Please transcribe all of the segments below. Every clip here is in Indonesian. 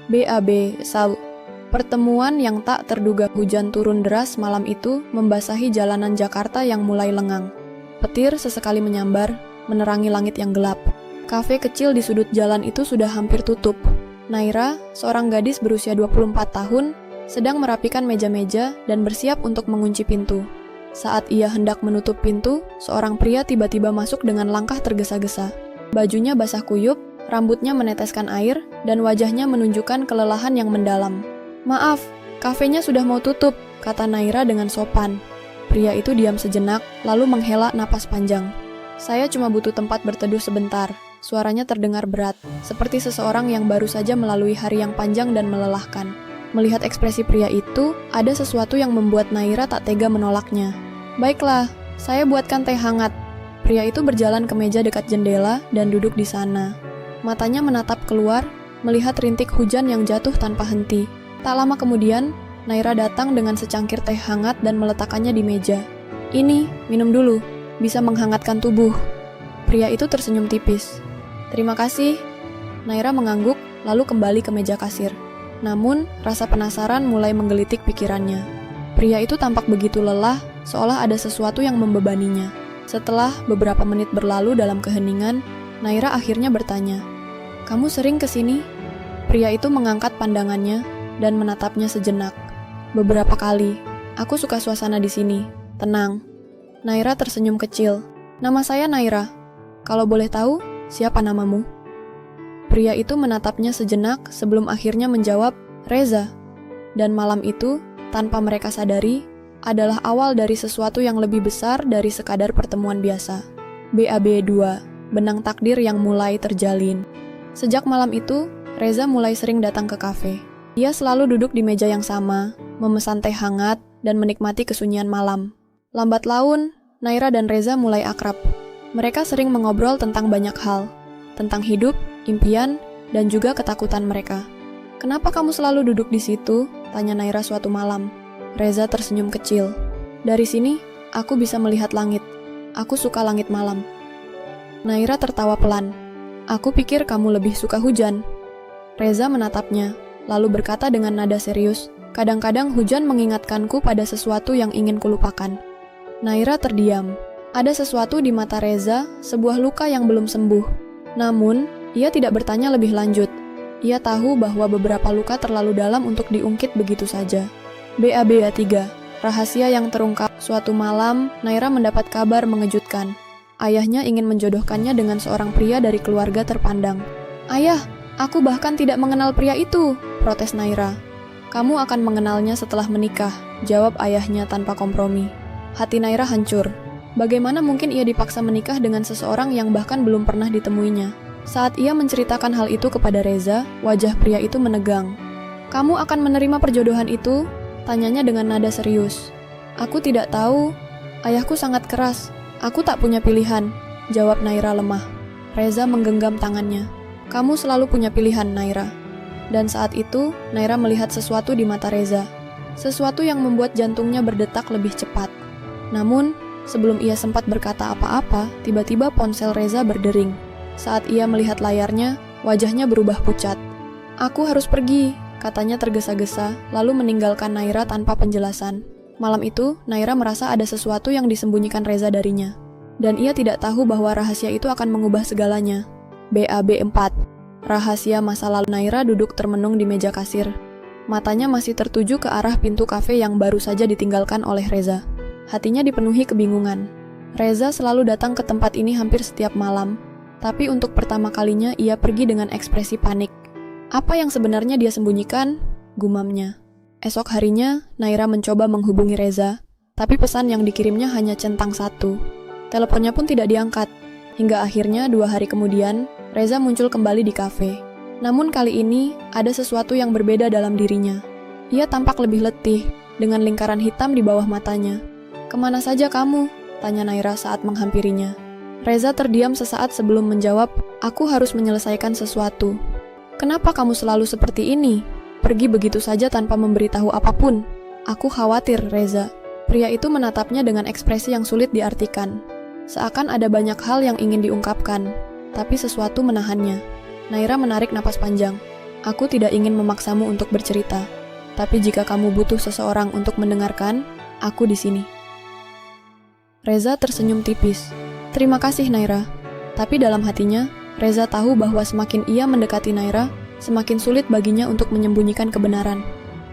BAB Saw. Pertemuan yang tak terduga. Hujan turun deras malam itu membasahi jalanan Jakarta yang mulai lengang. Petir sesekali menyambar, menerangi langit yang gelap. Kafe kecil di sudut jalan itu sudah hampir tutup. Naira, seorang gadis berusia 24 tahun, sedang merapikan meja-meja dan bersiap untuk mengunci pintu. Saat ia hendak menutup pintu, seorang pria tiba-tiba masuk dengan langkah tergesa-gesa. Bajunya basah kuyup, rambutnya meneteskan air, dan wajahnya menunjukkan kelelahan yang mendalam. "Maaf, kafenya sudah mau tutup," kata Naira dengan sopan. Pria itu diam sejenak, lalu menghela napas panjang. "Saya cuma butuh tempat berteduh sebentar." Suaranya terdengar berat, seperti seseorang yang baru saja melalui hari yang panjang dan melelahkan. Melihat ekspresi pria itu, ada sesuatu yang membuat Naira tak tega menolaknya. "Baiklah, saya buatkan teh hangat." Pria itu berjalan ke meja dekat jendela dan duduk di sana. Matanya menatap keluar, melihat rintik hujan yang jatuh tanpa henti. Tak lama kemudian, Naira datang dengan secangkir teh hangat dan meletakkannya di meja. "Ini, minum dulu, bisa menghangatkan tubuh." Pria itu tersenyum tipis. "Terima kasih." Naira mengangguk, lalu kembali ke meja kasir. Namun, rasa penasaran mulai menggelitik pikirannya. Pria itu tampak begitu lelah, seolah ada sesuatu yang membebaninya. Setelah beberapa menit berlalu dalam keheningan, Naira akhirnya bertanya, "Kamu sering kesini?" Pria itu mengangkat pandangannya dan menatapnya sejenak. "Beberapa kali. Aku suka suasana di sini. Tenang." Naira tersenyum kecil. "Nama saya Naira. Kalau boleh tahu, siapa namamu?" Pria itu menatapnya sejenak sebelum akhirnya menjawab, "Reza." Dan malam itu, tanpa mereka sadari, adalah awal dari sesuatu yang lebih besar dari sekadar pertemuan biasa. BAB 2. Benang takdir yang mulai terjalin. Sejak malam itu, Reza mulai sering datang ke kafe. Ia selalu duduk di meja yang sama, memesan teh hangat, dan menikmati kesunyian malam. Lambat laun, Naira dan Reza mulai akrab. Mereka sering mengobrol tentang banyak hal, tentang hidup, impian, dan juga ketakutan mereka. "Kenapa kamu selalu duduk di situ?" tanya Naira suatu malam. Reza tersenyum kecil. "Dari sini, aku bisa melihat langit. Aku suka langit malam." Naira tertawa pelan. "Aku pikir kamu lebih suka hujan." Reza menatapnya, lalu berkata dengan nada serius, "Kadang-kadang hujan mengingatkanku pada sesuatu yang ingin kulupakan." Naira terdiam. Ada sesuatu di mata Reza, sebuah luka yang belum sembuh. Namun, ia tidak bertanya lebih lanjut. Ia tahu bahwa beberapa luka terlalu dalam untuk diungkit begitu saja. BAB 3. Rahasia yang terungkap. Suatu malam, Naira mendapat kabar mengejutkan. Ayahnya ingin menjodohkannya dengan seorang pria dari keluarga terpandang. "Ayah, aku bahkan tidak mengenal pria itu," protes Naira. "Kamu akan mengenalnya setelah menikah," jawab ayahnya tanpa kompromi. Hati Naira hancur. Bagaimana mungkin ia dipaksa menikah dengan seseorang yang bahkan belum pernah ditemuinya? Saat ia menceritakan hal itu kepada Reza, wajah pria itu menegang. "Kamu akan menerima perjodohan itu?" tanyanya dengan nada serius. "Aku tidak tahu. Ayahku sangat keras. Aku tak punya pilihan," jawab Naira lemah. Reza menggenggam tangannya. "Kamu selalu punya pilihan, Naira." Dan saat itu, Naira melihat sesuatu di mata Reza. Sesuatu yang membuat jantungnya berdetak lebih cepat. Namun, sebelum ia sempat berkata apa-apa, tiba-tiba ponsel Reza berdering. Saat ia melihat layarnya, wajahnya berubah pucat. "Aku harus pergi," katanya tergesa-gesa, lalu meninggalkan Naira tanpa penjelasan. Malam itu, Naira merasa ada sesuatu yang disembunyikan Reza darinya. Dan ia tidak tahu bahwa rahasia itu akan mengubah segalanya. BAB 4. Rahasia masa lalu. Naira duduk termenung di meja kasir. Matanya masih tertuju ke arah pintu kafe yang baru saja ditinggalkan oleh Reza. Hatinya dipenuhi kebingungan. Reza selalu datang ke tempat ini hampir setiap malam, tapi untuk pertama kalinya ia pergi dengan ekspresi panik. Apa yang sebenarnya dia sembunyikan? Gumamnya. Esok harinya, Naira mencoba menghubungi Reza, tapi pesan yang dikirimnya hanya centang satu. Teleponnya pun tidak diangkat. Hingga akhirnya 2 hari kemudian, Reza muncul kembali di kafe. Namun kali ini, ada sesuatu yang berbeda dalam dirinya. Ia tampak lebih letih, dengan lingkaran hitam di bawah matanya. "Kemana saja kamu?" tanya Naira saat menghampirinya. Reza terdiam sesaat sebelum menjawab, "Aku harus menyelesaikan sesuatu." "Kenapa kamu selalu seperti ini? Pergi begitu saja tanpa memberitahu apapun." "Aku khawatir, Reza." Pria itu menatapnya dengan ekspresi yang sulit diartikan. Seakan ada banyak hal yang ingin diungkapkan, tapi sesuatu menahannya. Naira menarik napas panjang. Aku tidak ingin memaksamu untuk bercerita, tapi jika kamu butuh seseorang untuk mendengarkan, aku di sini. Reza tersenyum tipis. Terima kasih Naira. Tapi dalam hatinya, Reza tahu bahwa semakin ia mendekati Naira, semakin sulit baginya untuk menyembunyikan kebenaran.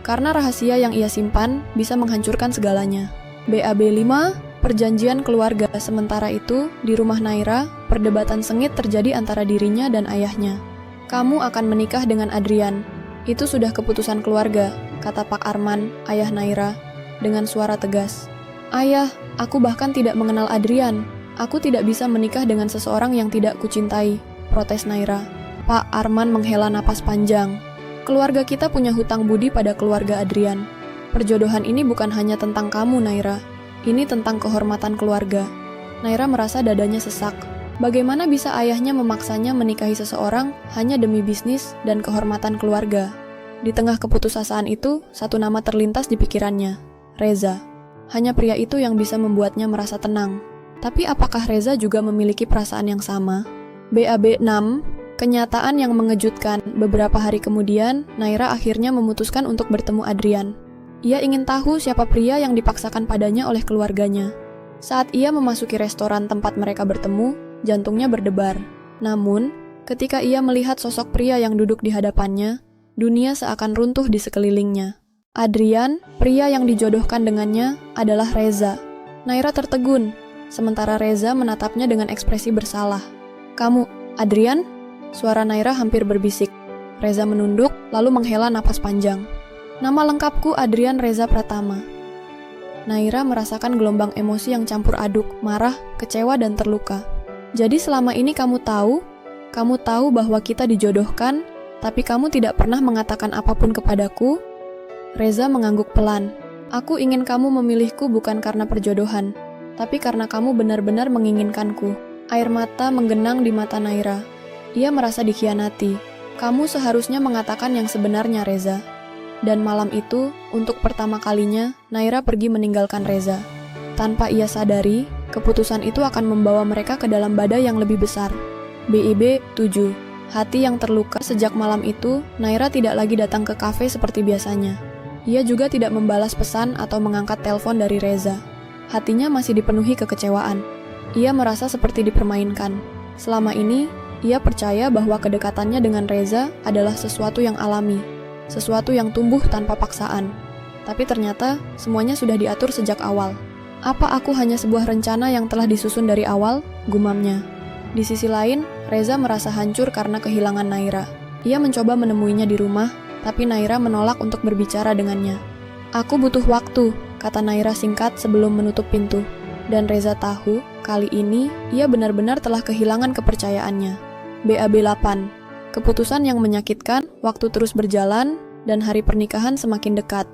Karena rahasia yang ia simpan bisa menghancurkan segalanya. BAB 5, perjanjian keluarga. Sementara itu, di rumah Naira, perdebatan sengit terjadi antara dirinya dan ayahnya. Kamu akan menikah dengan Adrian. Itu sudah keputusan keluarga, kata Pak Arman, ayah Naira, dengan suara tegas. Ayah, aku bahkan tidak mengenal Adrian. Aku tidak bisa menikah dengan seseorang yang tidak kucintai, protes Naira. Pak Arman menghela napas panjang. Keluarga kita punya hutang budi pada keluarga Adrian. Perjodohan ini bukan hanya tentang kamu, Naira. Ini tentang kehormatan keluarga. Naira merasa dadanya sesak. Bagaimana bisa ayahnya memaksanya menikahi seseorang hanya demi bisnis dan kehormatan keluarga? Di tengah keputusasaan itu, satu nama terlintas di pikirannya, Reza. Hanya pria itu yang bisa membuatnya merasa tenang. Tapi apakah Reza juga memiliki perasaan yang sama? BAB 6, kenyataan yang mengejutkan. Beberapa hari kemudian, Naira akhirnya memutuskan untuk bertemu Adrian. Ia ingin tahu siapa pria yang dipaksakan padanya oleh keluarganya. Saat ia memasuki restoran tempat mereka bertemu, jantungnya berdebar. Namun, ketika ia melihat sosok pria yang duduk di hadapannya, dunia seakan runtuh di sekelilingnya. Adrian, pria yang dijodohkan dengannya, adalah Reza. Naira tertegun, sementara Reza menatapnya dengan ekspresi bersalah. Kamu, Adrian? Suara Naira hampir berbisik. Reza menunduk, lalu menghela napas panjang. Nama lengkapku Adrian Reza Pratama. Naira merasakan gelombang emosi yang campur aduk, marah, kecewa, dan terluka. Jadi selama ini kamu tahu bahwa kita dijodohkan, tapi kamu tidak pernah mengatakan apapun kepadaku? Reza mengangguk pelan. Aku ingin kamu memilihku bukan karena perjodohan, tapi karena kamu benar-benar menginginkanku. Air mata menggenang di mata Naira. Ia merasa dikhianati. Kamu seharusnya mengatakan yang sebenarnya, Reza. Dan malam itu, untuk pertama kalinya, Naira pergi meninggalkan Reza. Tanpa ia sadari, keputusan itu akan membawa mereka ke dalam badai yang lebih besar. BIB 7. Hati yang terluka. Sejak malam itu, Naira tidak lagi datang ke kafe seperti biasanya. Ia juga tidak membalas pesan atau mengangkat telepon dari Reza. Hatinya masih dipenuhi kekecewaan. Ia merasa seperti dipermainkan. Selama ini, ia percaya bahwa kedekatannya dengan Reza adalah sesuatu yang alami, sesuatu yang tumbuh tanpa paksaan. Tapi ternyata, semuanya sudah diatur sejak awal. Apa aku hanya sebuah rencana yang telah disusun dari awal? Gumamnya. Di sisi lain, Reza merasa hancur karena kehilangan Naira. Ia mencoba menemuinya di rumah, tapi Naira menolak untuk berbicara dengannya. Aku butuh waktu, kata Naira singkat sebelum menutup pintu. Dan Reza tahu, kali ini ia benar-benar telah kehilangan kepercayaannya. BAB 8. Keputusan yang menyakitkan, waktu terus berjalan, dan hari pernikahan semakin dekat.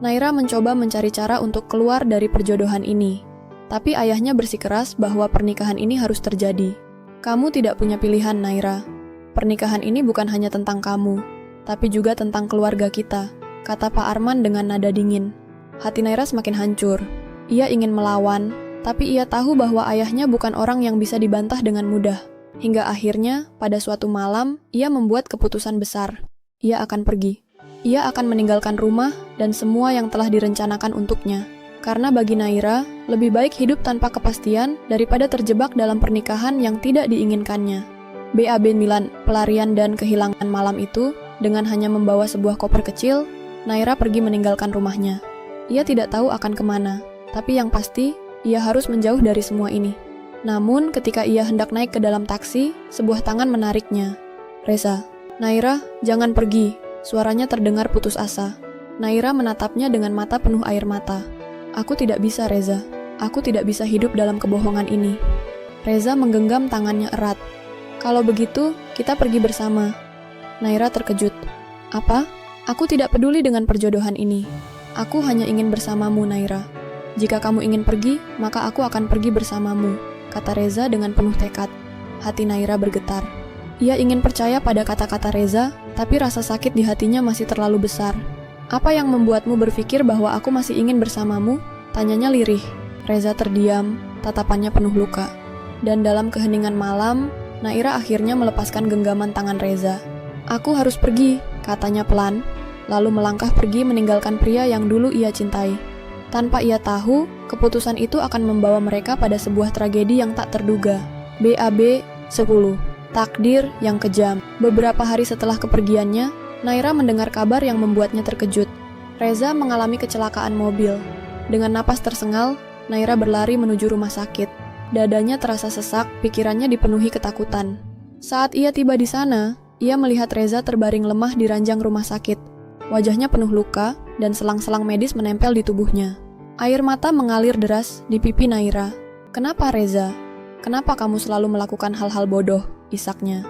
Naira mencoba mencari cara untuk keluar dari perjodohan ini. Tapi ayahnya bersikeras bahwa pernikahan ini harus terjadi. Kamu tidak punya pilihan, Naira. Pernikahan ini bukan hanya tentang kamu, tapi juga tentang keluarga kita, kata Pak Arman dengan nada dingin. Hati Naira semakin hancur. Ia ingin melawan, tapi ia tahu bahwa ayahnya bukan orang yang bisa dibantah dengan mudah. Hingga akhirnya, pada suatu malam, ia membuat keputusan besar. Ia akan pergi. Ia akan meninggalkan rumah dan semua yang telah direncanakan untuknya. Karena bagi Naira, lebih baik hidup tanpa kepastian daripada terjebak dalam pernikahan yang tidak diinginkannya. BAB 9, pelarian dan kehilangan malam itu, dengan hanya membawa sebuah koper kecil, Naira pergi meninggalkan rumahnya. Ia tidak tahu akan kemana, tapi yang pasti, ia harus menjauh dari semua ini. Namun, ketika ia hendak naik ke dalam taksi, sebuah tangan menariknya. Reza, Naira, jangan pergi. Suaranya terdengar putus asa. Naira menatapnya dengan mata penuh air mata. Aku tidak bisa, Reza. Aku tidak bisa hidup dalam kebohongan ini. Reza menggenggam tangannya erat. Kalau begitu, kita pergi bersama. Naira terkejut. Apa? Aku tidak peduli dengan perjodohan ini. Aku hanya ingin bersamamu, Naira. Jika kamu ingin pergi, maka aku akan pergi bersamamu, kata Reza dengan penuh tekad. Hati Naira bergetar. Ia ingin percaya pada kata-kata Reza, tapi rasa sakit di hatinya masih terlalu besar. Apa yang membuatmu berpikir bahwa aku masih ingin bersamamu? Tanyanya lirih. Reza terdiam, tatapannya penuh luka. Dan dalam keheningan malam, Naira akhirnya melepaskan genggaman tangan Reza. "Aku harus pergi," katanya pelan, lalu melangkah pergi meninggalkan pria yang dulu ia cintai. Tanpa ia tahu, keputusan itu akan membawa mereka pada sebuah tragedi yang tak terduga. BAB 10. Takdir yang kejam. Beberapa hari setelah kepergiannya, Naira mendengar kabar yang membuatnya terkejut. Reza mengalami kecelakaan mobil. Dengan napas tersengal, Naira berlari menuju rumah sakit. Dadanya terasa sesak, pikirannya dipenuhi ketakutan. Saat ia tiba di sana, ia melihat Reza terbaring lemah di ranjang rumah sakit. Wajahnya penuh luka, dan selang-selang medis menempel di tubuhnya. Air mata mengalir deras di pipi Naira. "Kenapa, Reza? Kenapa kamu selalu melakukan hal-hal bodoh?" isaknya.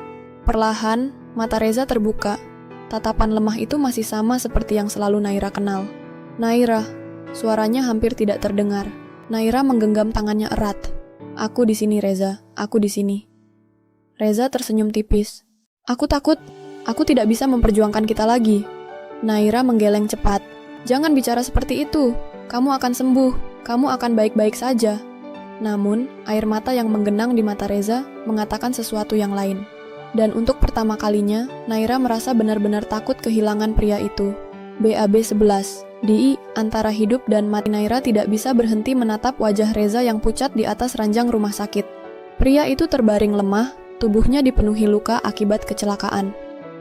Perlahan, mata Reza terbuka. Tatapan lemah itu masih sama seperti yang selalu Naira kenal. "Naira," suaranya hampir tidak terdengar. Naira menggenggam tangannya erat. "Aku di sini, Reza. Aku di sini." Reza tersenyum tipis. "Aku takut. Aku tidak bisa memperjuangkan kita lagi." Naira menggeleng cepat. "Jangan bicara seperti itu. Kamu akan sembuh. Kamu akan baik-baik saja." Namun, air mata yang menggenang di mata Reza mengatakan sesuatu yang lain. Dan untuk pertama kalinya, Naira merasa benar-benar takut kehilangan pria itu. BAB 11. Di antara hidup dan mati, Naira tidak bisa berhenti menatap wajah Reza yang pucat di atas ranjang rumah sakit. Pria itu terbaring lemah, tubuhnya dipenuhi luka akibat kecelakaan.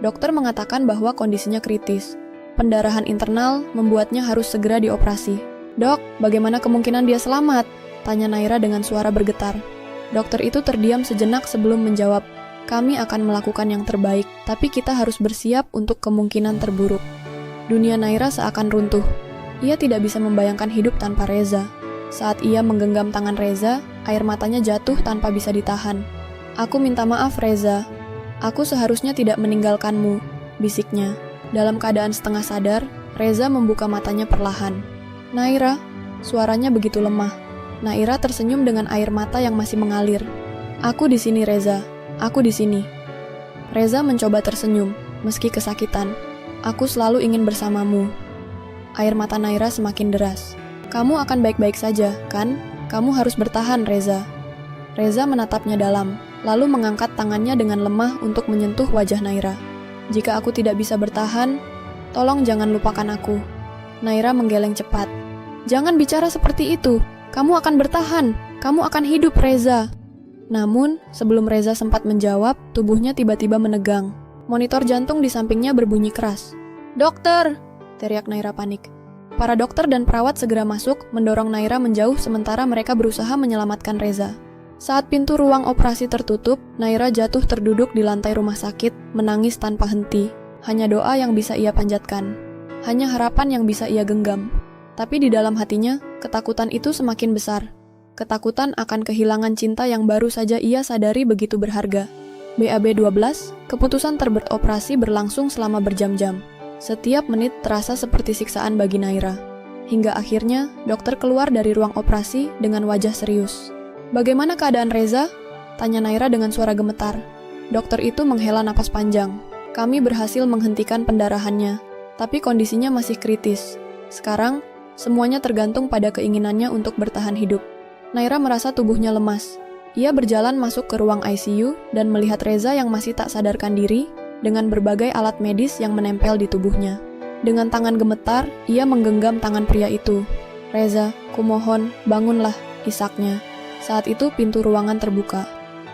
Dokter mengatakan bahwa kondisinya kritis. Pendarahan internal membuatnya harus segera dioperasi. "Dok, bagaimana kemungkinan dia selamat?" tanya Naira dengan suara bergetar. Dokter itu terdiam sejenak sebelum menjawab, "Kami akan melakukan yang terbaik, tapi kita harus bersiap untuk kemungkinan terburuk." Dunia Naira seakan runtuh. Ia tidak bisa membayangkan hidup tanpa Reza. Saat ia menggenggam tangan Reza, air matanya jatuh tanpa bisa ditahan. "Aku minta maaf, Reza. Aku seharusnya tidak meninggalkanmu," bisiknya. Dalam keadaan setengah sadar, Reza membuka matanya perlahan. "Naira," suaranya begitu lemah. Naira tersenyum dengan air mata yang masih mengalir. "Aku di sini, Reza. Aku di sini." Reza mencoba tersenyum, meski kesakitan. "Aku selalu ingin bersamamu." Air mata Naira semakin deras. "Kamu akan baik-baik saja, kan? Kamu harus bertahan, Reza." Reza menatapnya dalam, lalu mengangkat tangannya dengan lemah untuk menyentuh wajah Naira. "Jika aku tidak bisa bertahan, tolong jangan lupakan aku." Naira menggeleng cepat. "Jangan bicara seperti itu. Kamu akan bertahan. Kamu akan hidup, Reza." Namun, sebelum Reza sempat menjawab, tubuhnya tiba-tiba menegang. Monitor jantung di sampingnya berbunyi keras. "Dokter!" teriak Naira panik. Para dokter dan perawat segera masuk, mendorong Naira menjauh sementara mereka berusaha menyelamatkan Reza. Saat pintu ruang operasi tertutup, Naira jatuh terduduk di lantai rumah sakit, menangis tanpa henti. Hanya doa yang bisa ia panjatkan. Hanya harapan yang bisa ia genggam. Tapi di dalam hatinya, ketakutan itu semakin besar. Ketakutan akan kehilangan cinta yang baru saja ia sadari begitu berharga. BAB 12, keputusan beroperasi berlangsung selama berjam-jam. Setiap menit terasa seperti siksaan bagi Naira. Hingga akhirnya, dokter keluar dari ruang operasi dengan wajah serius. "Bagaimana keadaan Reza?" tanya Naira dengan suara gemetar. Dokter itu menghela napas panjang. "Kami berhasil menghentikan pendarahannya, tapi kondisinya masih kritis. Sekarang, semuanya tergantung pada keinginannya untuk bertahan hidup." Naira merasa tubuhnya lemas. Ia berjalan masuk ke ruang ICU dan melihat Reza yang masih tak sadarkan diri dengan berbagai alat medis yang menempel di tubuhnya. Dengan tangan gemetar, ia menggenggam tangan pria itu. "Reza, kumohon, bangunlah," isaknya. Saat itu pintu ruangan terbuka.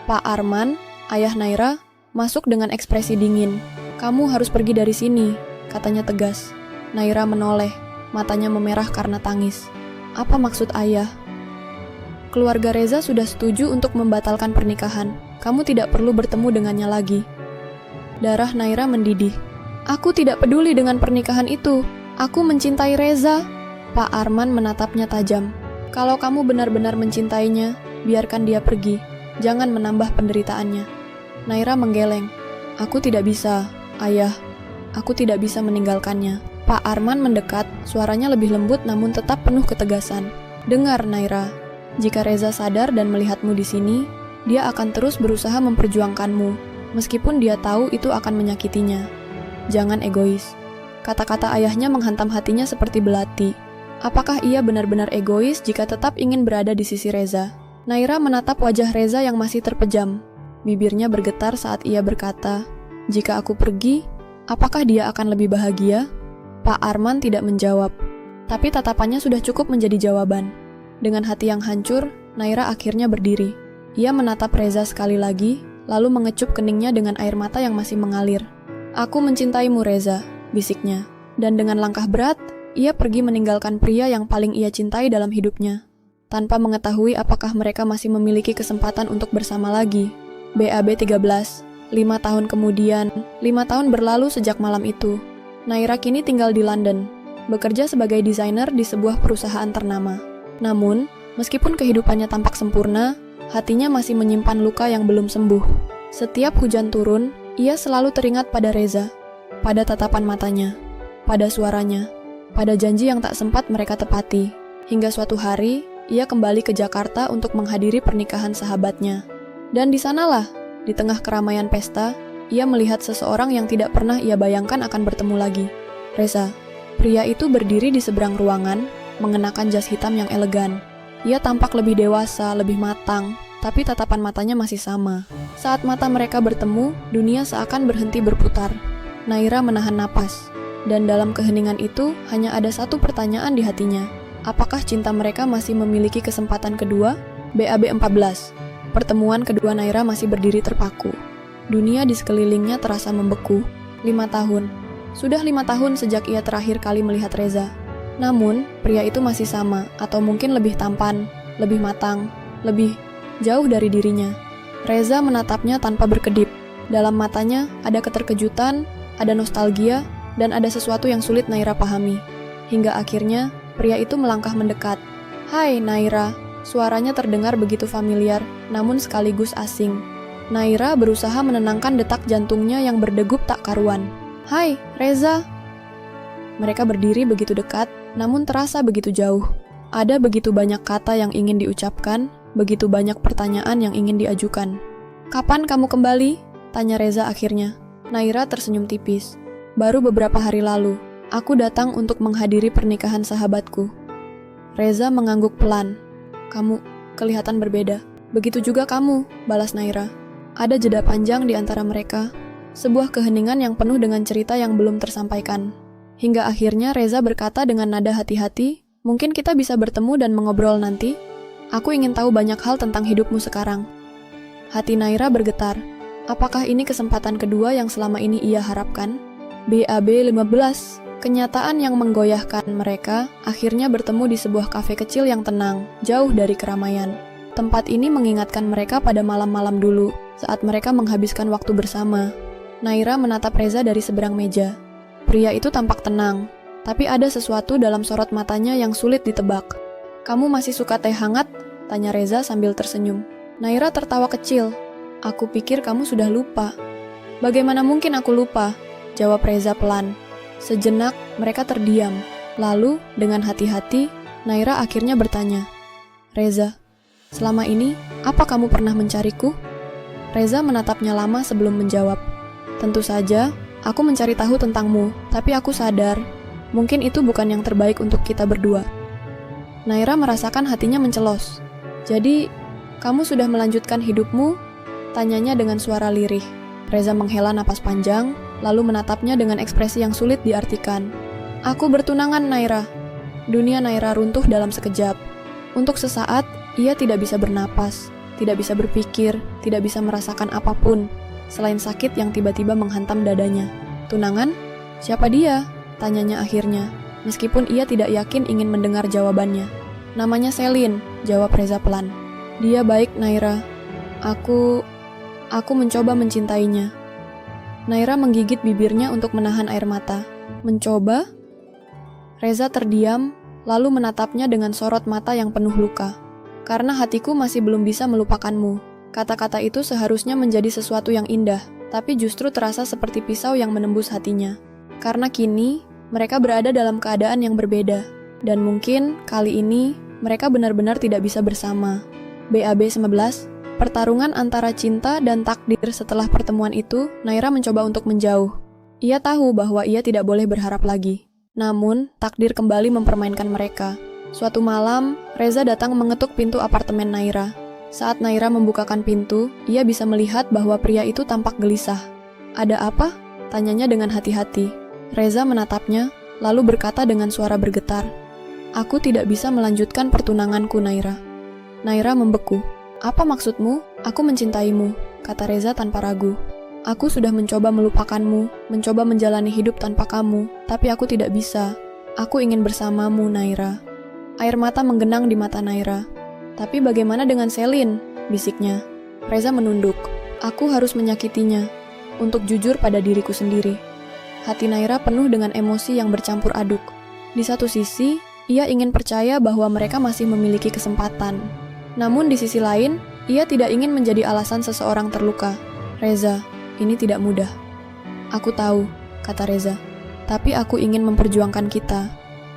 Pak Arman, ayah Naira, masuk dengan ekspresi dingin. "Kamu harus pergi dari sini," katanya tegas. Naira menoleh, matanya memerah karena tangis. "Apa maksud ayah?" "Keluarga Reza sudah setuju untuk membatalkan pernikahan. Kamu tidak perlu bertemu dengannya lagi." Darah Naira mendidih. "Aku tidak peduli dengan pernikahan itu. Aku mencintai Reza." Pak Arman menatapnya tajam. "Kalau kamu benar-benar mencintainya, biarkan dia pergi. Jangan menambah penderitaannya." Naira menggeleng. "Aku tidak bisa, ayah. Aku tidak bisa meninggalkannya." Pak Arman mendekat, suaranya lebih lembut namun tetap penuh ketegasan. "Dengar, Naira. Jika Reza sadar dan melihatmu di sini, dia akan terus berusaha memperjuangkanmu, meskipun dia tahu itu akan menyakitinya. Jangan egois." Kata-kata ayahnya menghantam hatinya seperti belati. Apakah ia benar-benar egois jika tetap ingin berada di sisi Reza? Naira menatap wajah Reza yang masih terpejam. Bibirnya bergetar saat ia berkata, "Jika aku pergi, apakah dia akan lebih bahagia?" Pak Arman tidak menjawab, tapi tatapannya sudah cukup menjadi jawaban. Dengan hati yang hancur, Naira akhirnya berdiri. Ia menatap Reza sekali lagi, lalu mengecup keningnya dengan air mata yang masih mengalir. "Aku mencintaimu, Reza," bisiknya. Dan dengan langkah berat, ia pergi meninggalkan pria yang paling ia cintai dalam hidupnya. Tanpa mengetahui apakah mereka masih memiliki kesempatan untuk bersama lagi. BAB 13. 5 tahun kemudian, 5 tahun berlalu sejak malam itu. Naira kini tinggal di London, bekerja sebagai desainer di sebuah perusahaan ternama. Namun, meskipun kehidupannya tampak sempurna, hatinya masih menyimpan luka yang belum sembuh. Setiap hujan turun, ia selalu teringat pada Reza, pada tatapan matanya, pada suaranya, pada janji yang tak sempat mereka tepati. Hingga suatu hari, ia kembali ke Jakarta untuk menghadiri pernikahan sahabatnya. Dan di sanalah, di tengah keramaian pesta, ia melihat seseorang yang tidak pernah ia bayangkan akan bertemu lagi. Reza. Pria itu berdiri di seberang ruangan, mengenakan jas hitam yang elegan. Ia tampak lebih dewasa, lebih matang, tapi tatapan matanya masih sama. Saat mata mereka bertemu, dunia seakan berhenti berputar. Naira menahan napas, dan dalam keheningan itu hanya ada satu pertanyaan di hatinya. Apakah cinta mereka masih memiliki kesempatan kedua? BAB 14. Pertemuan kedua Naira masih berdiri terpaku. Dunia di sekelilingnya terasa membeku. 5 tahun. Sudah 5 tahun sejak ia terakhir kali melihat Reza. Namun, pria itu masih sama, atau mungkin lebih tampan, lebih matang, lebih jauh dari dirinya. Reza menatapnya tanpa berkedip. Dalam matanya ada keterkejutan, ada nostalgia, dan ada sesuatu yang sulit Naira pahami. Hingga akhirnya, pria itu melangkah mendekat. "Hai, Naira." Suaranya terdengar begitu familiar, namun sekaligus asing. Naira berusaha menenangkan detak jantungnya yang berdegup tak karuan. "Hai, Reza." Mereka berdiri begitu dekat, namun terasa begitu jauh. Ada begitu banyak kata yang ingin diucapkan, begitu banyak pertanyaan yang ingin diajukan. "Kapan kamu kembali?" tanya Reza akhirnya. Naira tersenyum tipis. "Baru beberapa hari lalu, aku datang untuk menghadiri pernikahan sahabatku." Reza mengangguk pelan. "Kamu kelihatan berbeda." "Begitu juga kamu," balas Naira. Ada jeda panjang di antara mereka, sebuah keheningan yang penuh dengan cerita yang belum tersampaikan. Hingga akhirnya Reza berkata dengan nada hati-hati, "Mungkin kita bisa bertemu dan mengobrol nanti. Aku ingin tahu banyak hal tentang hidupmu sekarang." Hati Naira bergetar. Apakah ini kesempatan kedua yang selama ini ia harapkan? BAB 15. Kenyataan yang menggoyahkan mereka akhirnya bertemu di sebuah kafe kecil yang tenang, jauh dari keramaian. Tempat ini mengingatkan mereka pada malam-malam dulu, saat mereka menghabiskan waktu bersama. Naira menatap Reza dari seberang meja. Pria itu tampak tenang, tapi ada sesuatu dalam sorot matanya yang sulit ditebak. "Kamu masih suka teh hangat?" tanya Reza sambil tersenyum. Naira tertawa kecil. "Aku pikir kamu sudah lupa." "Bagaimana mungkin aku lupa?" jawab Reza pelan. Sejenak, mereka terdiam. Lalu, dengan hati-hati, Naira akhirnya bertanya, "Reza, selama ini, apa kamu pernah mencariku?" Reza menatapnya lama sebelum menjawab. "Tentu saja, aku mencari tahu tentangmu, tapi aku sadar, mungkin itu bukan yang terbaik untuk kita berdua." Naira merasakan hatinya mencelos. "Jadi, kamu sudah melanjutkan hidupmu?" tanyanya dengan suara lirih. Reza menghela napas panjang, lalu menatapnya dengan ekspresi yang sulit diartikan. "Aku bertunangan, Naira." Dunia Naira runtuh dalam sekejap. Untuk sesaat, ia tidak bisa bernapas, tidak bisa berpikir, tidak bisa merasakan apapun, selain sakit yang tiba-tiba menghantam dadanya. "Tunangan? Siapa dia?" tanyanya akhirnya, meskipun ia tidak yakin ingin mendengar jawabannya. "Namanya Selin," jawab Reza pelan. "Dia baik, Naira. Aku mencoba mencintainya." Naira menggigit bibirnya untuk menahan air mata. "Mencoba?" Reza terdiam, lalu menatapnya dengan sorot mata yang penuh luka. "Karena hatiku masih belum bisa melupakanmu." Kata-kata itu seharusnya menjadi sesuatu yang indah, tapi justru terasa seperti pisau yang menembus hatinya. Karena kini, mereka berada dalam keadaan yang berbeda. Dan mungkin, kali ini, mereka benar-benar tidak bisa bersama. BAB 11. Pertarungan antara cinta dan takdir. Setelah pertemuan itu, Naira mencoba untuk menjauh. Ia tahu bahwa ia tidak boleh berharap lagi. Namun, takdir kembali mempermainkan mereka. Suatu malam, Reza datang mengetuk pintu apartemen Naira. Saat Naira membukakan pintu, ia bisa melihat bahwa pria itu tampak gelisah. "Ada apa?" tanyanya dengan hati-hati. Reza menatapnya, lalu berkata dengan suara bergetar, "Aku tidak bisa melanjutkan pertunanganku, Naira." Naira membeku. "Apa maksudmu? Aku mencintaimu," kata Reza tanpa ragu. "Aku sudah mencoba melupakanmu, mencoba menjalani hidup tanpa kamu, tapi aku tidak bisa. Aku ingin bersamamu, Naira." Air mata menggenang di mata Naira. "Tapi bagaimana dengan Selin?" bisiknya. Reza menunduk. "Aku harus menyakitinya, untuk jujur pada diriku sendiri." Hati Naira penuh dengan emosi yang bercampur aduk. Di satu sisi, ia ingin percaya bahwa mereka masih memiliki kesempatan. Namun di sisi lain, ia tidak ingin menjadi alasan seseorang terluka. "Reza, ini tidak mudah." "Aku tahu," kata Reza. "Tapi aku ingin memperjuangkan kita."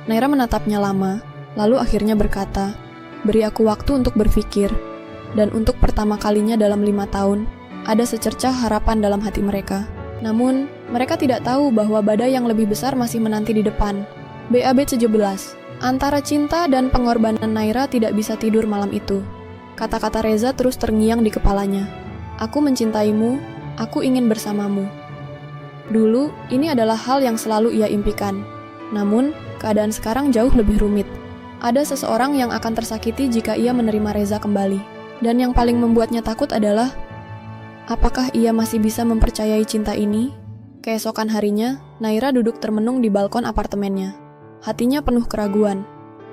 Naira menatapnya lama, lalu akhirnya berkata, "Beri aku waktu untuk berpikir." Dan untuk pertama kalinya dalam 5 tahun, ada secercah harapan dalam hati mereka. Namun, mereka tidak tahu bahwa badai yang lebih besar masih menanti di depan. BAB 17. Antara cinta dan pengorbanan Naira tidak bisa tidur malam itu. Kata-kata Reza terus terngiang di kepalanya. "Aku mencintaimu, aku ingin bersamamu." Dulu, ini adalah hal yang selalu ia impikan. Namun, keadaan sekarang jauh lebih rumit. Ada seseorang yang akan tersakiti jika ia menerima Reza kembali. Dan yang paling membuatnya takut adalah, apakah ia masih bisa mempercayai cinta ini? Keesokan harinya, Naira duduk termenung di balkon apartemennya. Hatinya penuh keraguan,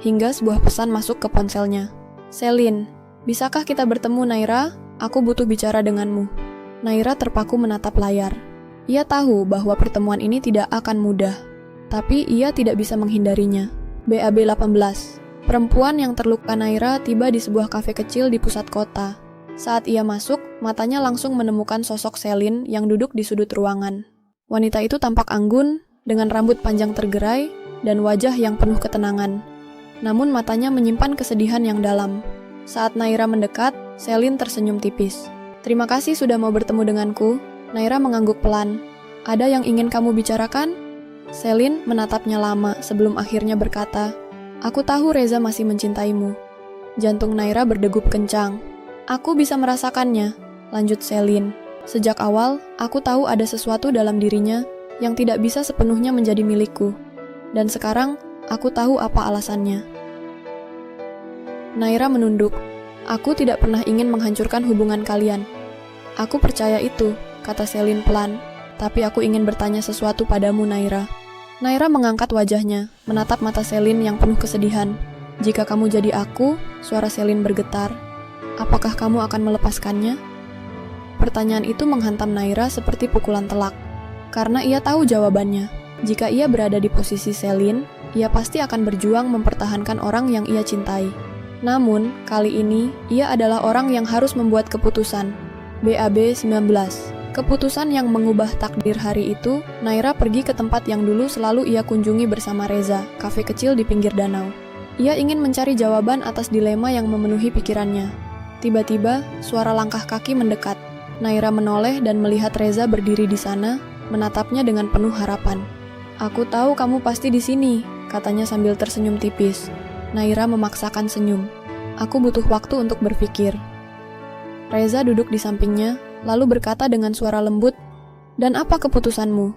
hingga sebuah pesan masuk ke ponselnya. "Selin, bisakah kita bertemu, Naira? Aku butuh bicara denganmu." Naira terpaku menatap layar. Ia tahu bahwa pertemuan ini tidak akan mudah, tapi ia tidak bisa menghindarinya. BAB 18. Perempuan yang terluka Naira tiba di sebuah kafe kecil di pusat kota. Saat ia masuk, matanya langsung menemukan sosok Selin yang duduk di sudut ruangan. Wanita itu tampak anggun, dengan rambut panjang tergerai, dan wajah yang penuh ketenangan. Namun matanya menyimpan kesedihan yang dalam. Saat Naira mendekat, Selin tersenyum tipis. "Terima kasih sudah mau bertemu denganku." Naira mengangguk pelan. "Ada yang ingin kamu bicarakan?" Selin menatapnya lama sebelum akhirnya berkata, "Aku tahu Reza masih mencintaimu." Jantung Naira berdegup kencang. "Aku bisa merasakannya," lanjut Selin. "Sejak awal, aku tahu ada sesuatu dalam dirinya yang tidak bisa sepenuhnya menjadi milikku. Dan sekarang, aku tahu apa alasannya." Naira menunduk. "Aku tidak pernah ingin menghancurkan hubungan kalian." "Aku percaya itu," kata Selin pelan. "Tapi aku ingin bertanya sesuatu padamu, Naira." Naira mengangkat wajahnya, menatap mata Selin yang penuh kesedihan. "Jika kamu jadi aku," suara Selin bergetar, "apakah kamu akan melepaskannya?" Pertanyaan itu menghantam Naira seperti pukulan telak. Karena ia tahu jawabannya. Jika ia berada di posisi Selin, ia pasti akan berjuang mempertahankan orang yang ia cintai. Namun, kali ini, ia adalah orang yang harus membuat keputusan. BAB 19. Keputusan yang mengubah takdir hari itu, Naira pergi ke tempat yang dulu selalu ia kunjungi bersama Reza, kafe kecil di pinggir danau. Ia ingin mencari jawaban atas dilema yang memenuhi pikirannya. Tiba-tiba, suara langkah kaki mendekat. Naira menoleh dan melihat Reza berdiri di sana, menatapnya dengan penuh harapan. "Aku tahu kamu pasti di sini," katanya sambil tersenyum tipis. Naira memaksakan senyum. "Aku butuh waktu untuk berpikir." Reza duduk di sampingnya, lalu berkata dengan suara lembut, "Dan apa keputusanmu?"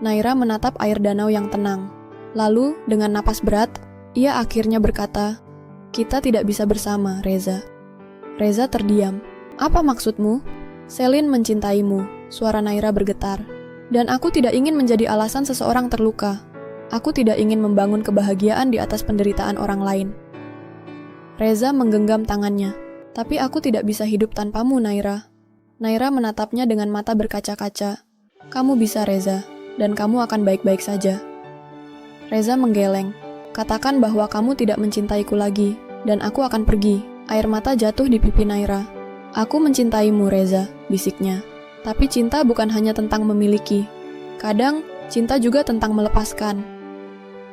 Naira menatap air danau yang tenang. Lalu, dengan napas berat, ia akhirnya berkata, "Kita tidak bisa bersama, Reza." Reza terdiam. "Apa maksudmu?" "Selin mencintaimu," suara Naira bergetar. "Dan aku tidak ingin menjadi alasan seseorang terluka. Aku tidak ingin membangun kebahagiaan di atas penderitaan orang lain." Reza menggenggam tangannya. "Tapi aku tidak bisa hidup tanpamu, Naira." Naira menatapnya dengan mata berkaca-kaca. "Kamu bisa, Reza, dan kamu akan baik-baik saja." Reza menggeleng. "Katakan bahwa kamu tidak mencintaiku lagi, dan aku akan pergi." Air mata jatuh di pipi Naira. "Aku mencintaimu, Reza," bisiknya. "Tapi cinta bukan hanya tentang memiliki. Kadang, cinta juga tentang melepaskan."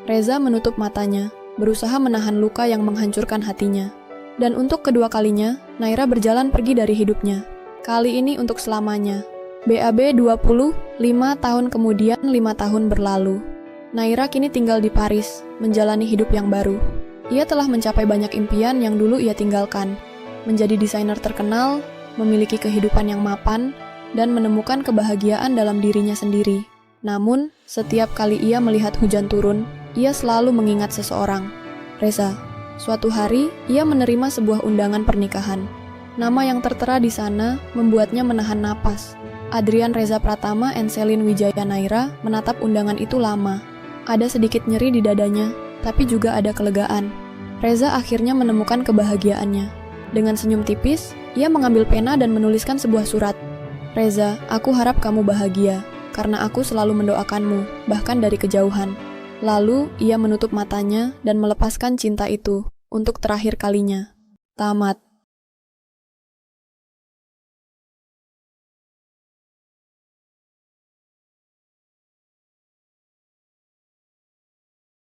Reza menutup matanya, berusaha menahan luka yang menghancurkan hatinya. Dan untuk kedua kalinya, Naira berjalan pergi dari hidupnya. Kali ini untuk selamanya. BAB 20, 5 tahun kemudian 5 tahun berlalu. Naira kini tinggal di Paris, menjalani hidup yang baru. Ia telah mencapai banyak impian yang dulu ia tinggalkan. menjadi desainer terkenal, memiliki kehidupan yang mapan, dan menemukan kebahagiaan dalam dirinya sendiri. Namun, setiap kali ia melihat hujan turun, ia selalu mengingat seseorang, Reza. Suatu hari, ia menerima sebuah undangan pernikahan. Nama yang tertera di sana membuatnya menahan napas. Adrian Reza Pratama and Selin Wijaya Naira menatap undangan itu lama. Ada sedikit nyeri di dadanya, tapi juga ada kelegaan. Reza akhirnya menemukan kebahagiaannya. Dengan senyum tipis, ia mengambil pena dan menuliskan sebuah surat. Reza, aku harap kamu bahagia, karena aku selalu mendoakanmu, bahkan dari kejauhan. Lalu, ia menutup matanya dan melepaskan cinta itu, untuk terakhir kalinya. Tamat.